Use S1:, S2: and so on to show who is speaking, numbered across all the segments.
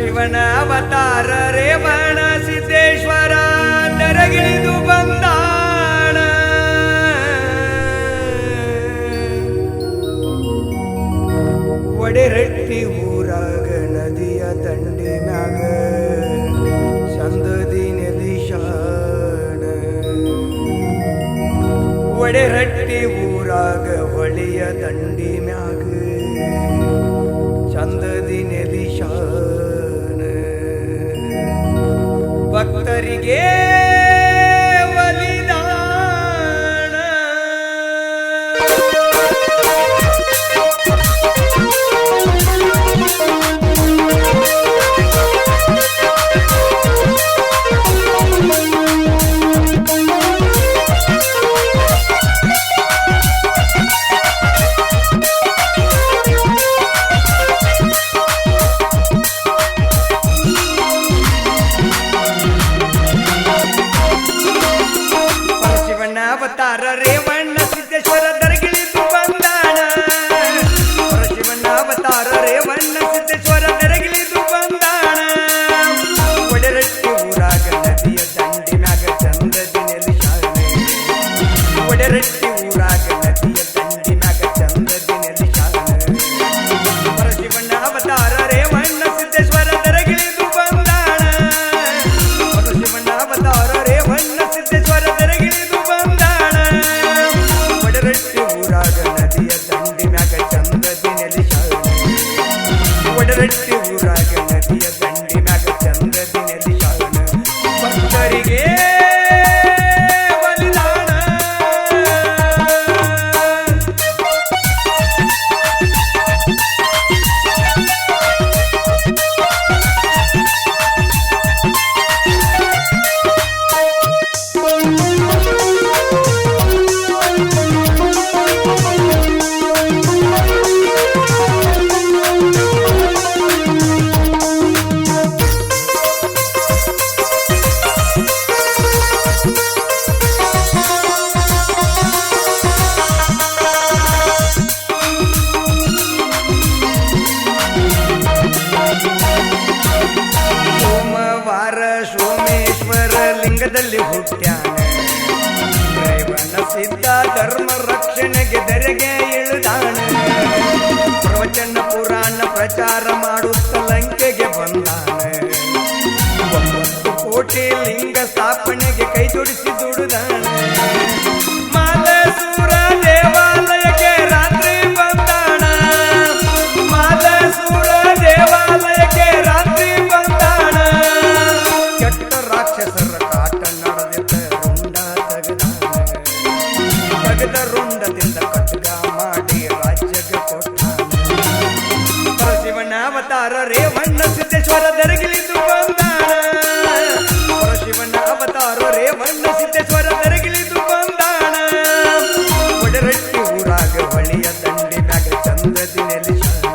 S1: ಶಿವನ ಅವತಾರ ರೇವಣ ಸಿದ್ದೇಶ್ವರ ದರಗಿಳಿದು ಬಂದಾಣ. ಒಡೆರಟ್ಟಿ ಊರಾಗ ನದಿಯ ದಂಡಿನಾಗ ಚಂದದಿ ನೆಲಿಶಾಣ. ಒಡೆರಟ್ಟಿ ಊರಾಗ ಹೊಳೆಯ ದಂಡಿ ಮ್ಯಾಗ ಚಂದದಿ ನೆಲಿಶಾನ. ಭಕ್ತರಿಗೆ ಬಲಿದಾನ. ಅವತಾರ ರೇವಣ್ಣ ಸಿದ್ದೇಶ್ವರ ದರಗಿಳಿದು ಬಂದಾಣ. ಪರಶಿವಣ್ಣ ಅವತಾರ ರೇವಣ್ಣ ಸಿದ್ದೇಶ್ವರ ದರಗಿಳಿದು ಬಂದಾಣ. ಒಡೆರಟ್ಟಿ ಊರಾಗ ನದಿಯ ದಂಡಿ ಮ್ಯಾಗ ಚಂದದಿ ನೆಲಿಶಾಣ. ಒಡೆರಟ್ಟಿ ಊರಾಗ ನದಿಯ ದಂಡಿ ಮ್ಯಾಗ ಚಂದದಿ ನೆಲಿಶಾಣ. ಪರಶಿವಣ್ಣ ಅವತಾರ ರೇವಣ್ಣ ಸಿದ್ದೇಶ್ವರ ದರಗಿಳಿದು ಬಂದಾಣ. ಪರಶಿವಣ್ಣ ಅವತಾರ ರೇವಣ್ಣ ಸಿದ್ದೇಶ್ವರ ದರಗಿಳಿದು ನದಿಯ ದಂಡಿ ಮ್ಯಾಗ ಚಂದದಿ ನೆಲಿಶಾಣ. ಒಡೆರಟ್ಟಿ ಊರಾಗ ನದಿಯ ದಂಡಿ ಮ್ಯಾಗ ಚಂದದಿ ನೆಲಿಶಾಣ. ಭಕ್ತರಿಗೆ ಬಲಿದಾನ. ಸೋಮೇಶ್ವರ ಲಿಂಗದಲ್ಲಿ ಹುಟ್ಟ್ಯಾನ. ರೇವಣ ಸಿದ್ಧ ಧರ್ಮ ರಕ್ಷಣೆಗೆ ಧರೆಗೆ ಇಳಿದಾಣ. ಪ್ರವಚನ ಪುರಾಣ ಪ್ರಚಾರ ಮಾಡುತ್ತ ಲಂಕೆಗೆ ಬಂದಾನ. 9 ಕೋಟಿ ಲಿಂಗ ಸ್ಥಾಪನೆಗೆ ಕೈ ಜೋಡಿಸಿ ದುಡಿದಾಣ. ಮಾಲಸೂರ ದೇವಾಲಯಕ್ಕೆ ರಾತ್ರಿ ಬಂದಾಣ. ಮಾಲಸೂರ ದೇವಾಲಯಕ್ಕೆ ರಾತ್ರಿ ಬಂದಾಣ. ಕೆಟ್ಟ ರಾಕ್ಷಸರ ಕಾಟ ನಡೆದಿದ್ದ ರುಂಡ ತೆಗೆದಾನ. ತೆಗೆದ ರುಂಡದಿಂದ ಕಟ್ಗ ಮಾಡಿ ರಾಜ್ಯಕ್ಕೆ ಕೊಟ್ಟಾನ. ಪರಶಿವನ ಅವತಾರ ರೇವಣ್ಣ ಸಿದ್ದೇಶ್ವರ ದರಗಿಳಿದು ಬಂದಾನ. ಪರಶಿವನ ಅವತಾರ ರೇವಣ್ಣ ಸಿದ್ದೇಶ್ವರ ದರಗಿಳಿದು ಬಂದಾನ. ಒಡೆರಟ್ಟಿ ಊರಾಗ ಹೊಳೆಯ ದಂಡಿ ಮ್ಯಾಗ ಚಂದದಿ ನೆಲಿಶಾಣ.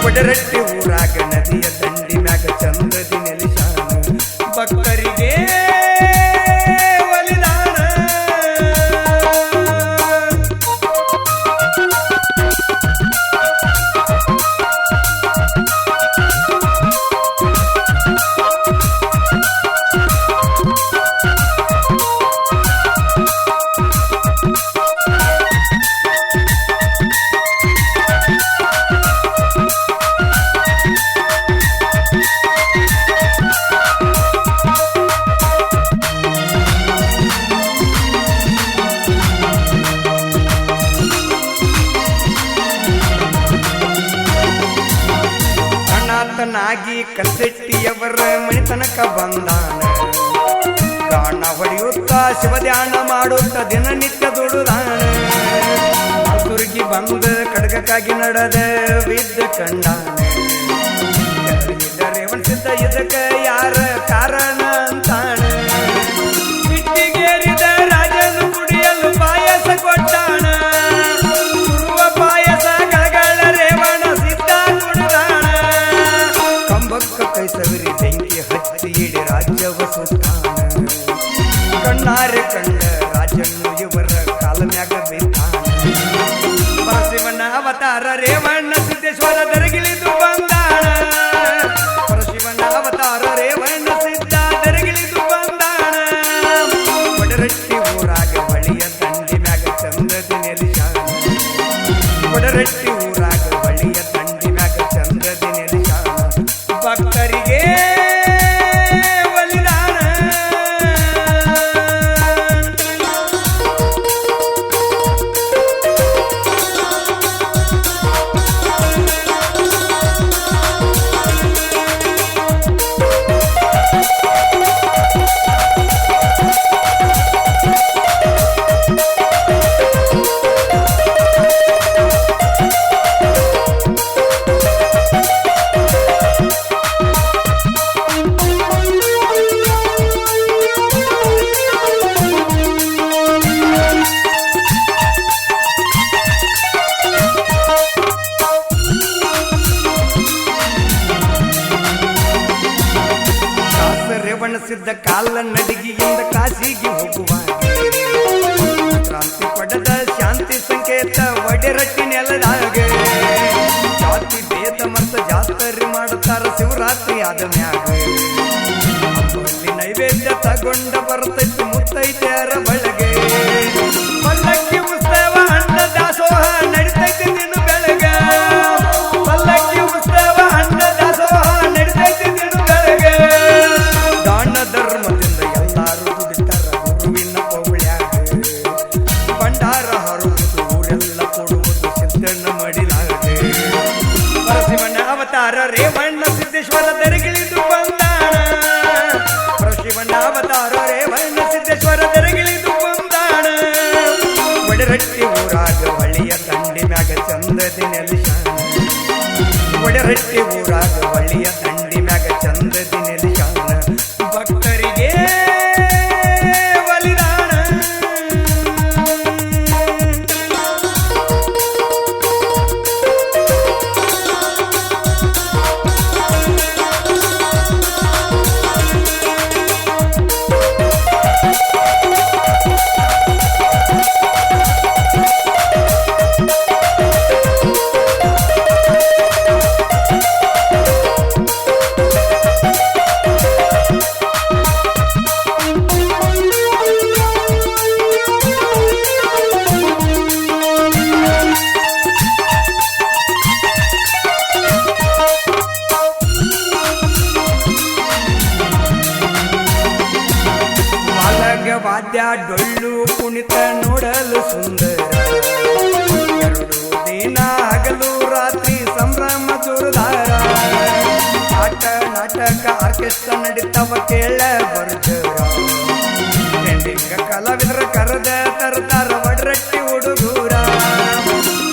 S1: ಒಡೆರಟ್ಟಿ ಊರಾಗ ನದಿಯ ದಂಡಿ ಮ್ಯಾಗ ಚಂದದಿ ನೆಲಿಶಾಣ. ಭಕ್ತರಿಗೆ ಬಲಿದಾನ. ನಾಗಿ ಕಲ್ಸೆಟ್ಟಿಯವರ ಮಣಿತನಕ ಬಂದಾನ. ಗಾಣ ಹೊಡೆಯುತ್ತ ಶಿವಧ್ಯಾನ ಮಾಡುತ್ತ ದಿನನಿತ್ಯ ದುಡುದಾನ. ಸುರುಗಿ ಬಂದ ಕಡಗಕ್ಕಾಗಿ ನಡೆದ ವಿದ್ದ ಕಂಡಾನ. ರೇವಣಿಸಿದ್ದ ಇದಕ್ಕ ಯಾರ ಕಾರಣ ಅಂತಾನ. ಇಟ್ಟಿಗೇರಿದ ರಾಜನು ಕುಡಿಯಲು ಪಾಯಸ ಕೊಟ್ಟಾನ. ಸುರುವ ಪಾಯಸ ಗಳಗಳ ರೇವಣ ಸಿದ್ಧ ಕುಡಿದಾನ. ಕಂಬಕ್ಕ ಕೈ ಸವಿರಿ ಬೆಂಕಿ ಹಚ್ಚಿ ಇಡಿ ರಾಜ್ಯವ ಸುತ್ತಾನ. ಕಣ್ಣಾರೆ ಕಂಡ ರಾಜನ್ನು ಇವರ ಕಾಲ ಮ್ಯಾಗ ಬಿದ್ದಾನ. ಪರಶಿವನ ಅವತಾರ ರೇವಣ್ಣ ಸಿದ್ದೇಶ್ವರ ದರಗಿಳಿದು ಬಂದಾನ. ಒಡರಟ್ಟಿ ಊರಾಗ ಬಳಿಯ ದಂಡಿ ಮ್ಯಾಗ ಚಂದ್ರದಿ ನೆಲಿಸಾನ ಭಕ್ತರಿಗೆ ಬಲಿದಾನ. ರೇವಣಸಿದ್ದ ಕಾಲ ನಡಿಗೆಯಿಂದ ಕಾಶಿಗೆ ಹೋಗುವಾಗ ಕ್ರಾಂತಿ ಪಡೆದ ಶಾಂತಿ ಸಂಕೇತ ಒಡೆರಟ್ಟಿ ನೆಲದಾಗ ಜಾತಿ ಭೇದ ಮತ್ತ ಜಾತ್ರೆ ಮಾಡುತ್ತಾರ ಶಿವರಾತ್ರಿ ಆದ ಮ್ಯಾಗ ಹಬ್ಬದಲ್ಲಿ ನೈವೇದ್ಯ ತಗೊಂಡ ಬರ್ತೈತಿ ಮುತ್ತೈದ್ಯಾರ ಬಳಗೆ ಪಲ್ಲಕ್ಕಿ ಉತ್ಸವ ಅನ್ನ ದಾಸೋಹ ನಡಿತೈತಿ ನಿನ್ನ ಬೆಳಗ ಪಲ್ಲಕ್ಕಿ ಉತ್ಸವ ಅನ್ನ ದಾಸೋಹ ನಡಿತೈತಿ ನಿನ್ನ ಬೆಳಗ ದಾನ ಧರ್ಮದಿಂದ ಎಲ್ಲಾರು ದುಡಿತಾರ ಗುರುವಿನ ಪೌಳ್ಯಾಗ ಭಂಡಾರ ಹರುವುದು ಊರೆಲ್ಲ ಕೊಡುವುದು ಸಿದ್ಧಣ್ಣ ಮಡಿಲಾಗ ಪರಶಿವನ ಅವತಾರ ರೇವಣ್ಣ ಸಿದ್ದೇಶ್ವರ ದರಗಿಳಿದು ಬಂದಾಣ ಪರಶಿವನ ಅವತಾರ ರೇವಣ್ಣ ಸಿದ್ದೇಶ್ವರ ದರಗಿಳಿದು ಬಂದಾಣ ಒಡರಟ್ಟಿ ಊರಾಗ ಹೊಳಿಯ ದಂಡಿ ಮ್ಯಾಗ ಚಂದದಿ ನೆಲಿಸಾನ ಒಡರಟ್ಟಿ ಊರಾಗ ಹೊಳಿಯ ದಂಡಿ ಮ್ಯಾಗ ಚಂದದಿ ನೆಲಿಸಾನ ಭಕ್ತರಿಗೆ ಬಲಿದಾನ. ವಾದ್ಯ ಡೊಳ್ಳು ಕುಣಿತ ನೋಡಲು ಸುಂದರ ಎರಡು ದಿನ ಹಗಲು ರಾತ್ರಿ ಸಂಭ್ರಮ ಜೋರದಾರ ಆಟ ನಾಟಕ ಆರ್ಕೆಸ್ಟ್ರಾ ನಡೀತಾವ ಕೇಳ ಬರ್ಜರ ಟ್ರೆಂಡಿಂಗ್ ಕಲಾವಿದರ ಕರೆದ ತರ್ತಾರ ಒಡರಟ್ಟಿ ಹುಡುಗೂರ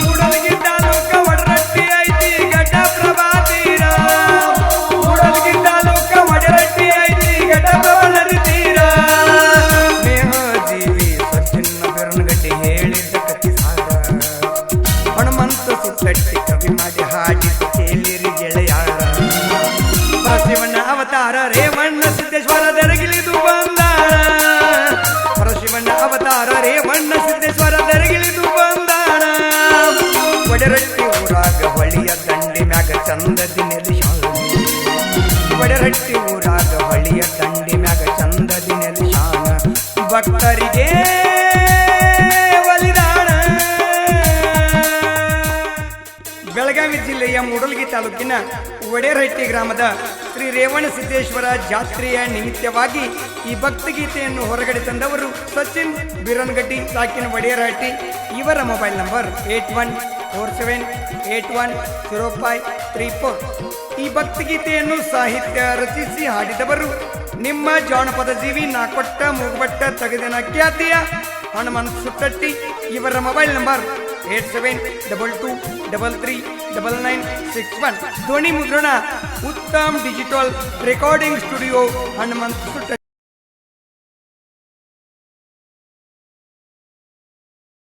S1: ಕೂಡಲಗಿದ್ದ ಲೋಕ ಒಡರಟ್ಟಿ ಐತಿ ಘಟ ಪ್ರಭಾತೀರ ಕೂಡಲಗಿದ್ದ ಲೋಕ ಒಡರಟ್ಟಿ ಐತಿ ಘಟ ಪ್ರಭಾ ನರಿತೀರ ಹೇಳಿದ ಕತಿ ಸಾರ ಹನುಮಂತ ಸುತ್ತಟ್ಟಿ ಕವಿ ಮಾಡಿ ಹಾಡಿದ ಕೇಳಿರಿ ಗೆಳೆಯಾರ ಪರಶಿವನ ಅವತಾರ ರೇವಣ್ಣ ಸಿದ್ದೇಶ್ವರ ದರಗಿಳಿದು ಬಂದಾಳ ಪರಶಿವನ ಅವತಾರ ರೇವಣ್ಣ ಸಿದ್ದೇಶ್ವರ ದರಗಿಳಿದು ಬಂದಾಳ ಒಡರಟ್ಟಿ ಊರಾಗ ಹೊಳಿಯ ದಂಡಿ ಮ್ಯಾಗ ಚಂದದಿ ನೆಲಿಸಾನ ಒಡರಟ್ಟಿ ಊರಾಗ ಹೊಳಿಯ ದಂಡಿ ಮ್ಯಾಗ ಚಂದದಿ ನೆಲಿಸಾನ ಭಕ್ತರಿಗೆ ಬೆಳಗಾವಿ ಜಿಲ್ಲೆಯ ಮೂಡಲಗಿ ತಾಲೂಕಿನ ಒಡೆರಹಟ್ಟಿ ಗ್ರಾಮದ ಶ್ರೀ ರೇವಣ ಸಿದ್ದೇಶ್ವರ ಜಾತ್ರೆಯ ನಿಮಿತ್ತವಾಗಿ ಈ ಭಕ್ತಿಗೀತೆಯನ್ನು ಹೊರಗಡೆ ತಂದವರು ಸಚಿನ್ ಬಿರನ್ಗಡ್ಡಿ ಸಾಕಿನ ಒಡೆಯರಹಟ್ಟಿ. ಇವರ ಮೊಬೈಲ್ ನಂಬರ್ 8147810534. ಈ ಭಕ್ತಿಗೀತೆಯನ್ನು ಸಾಹಿತ್ಯ ರಚಿಸಿ ಹಾಡಿದವರು ನಿಮ್ಮ ಜಾನಪದ ಜೀವಿ ನಾಕೊಟ್ಟ ಮೂಗುಬಟ್ಟ ತಗದಿನ ಖ್ಯಾತಿಯ ಹನುಮಂತ ಸುತ್ತಟ್ಟಿ. ಇವರ ಮೊಬೈಲ್ ನಂಬರ್ 8722339961. ಧ್ವನಿ ಮುದ್ರಣ Uttam digital recording studio Hanumantha ಸುತ್ತಟ್ಟಿ.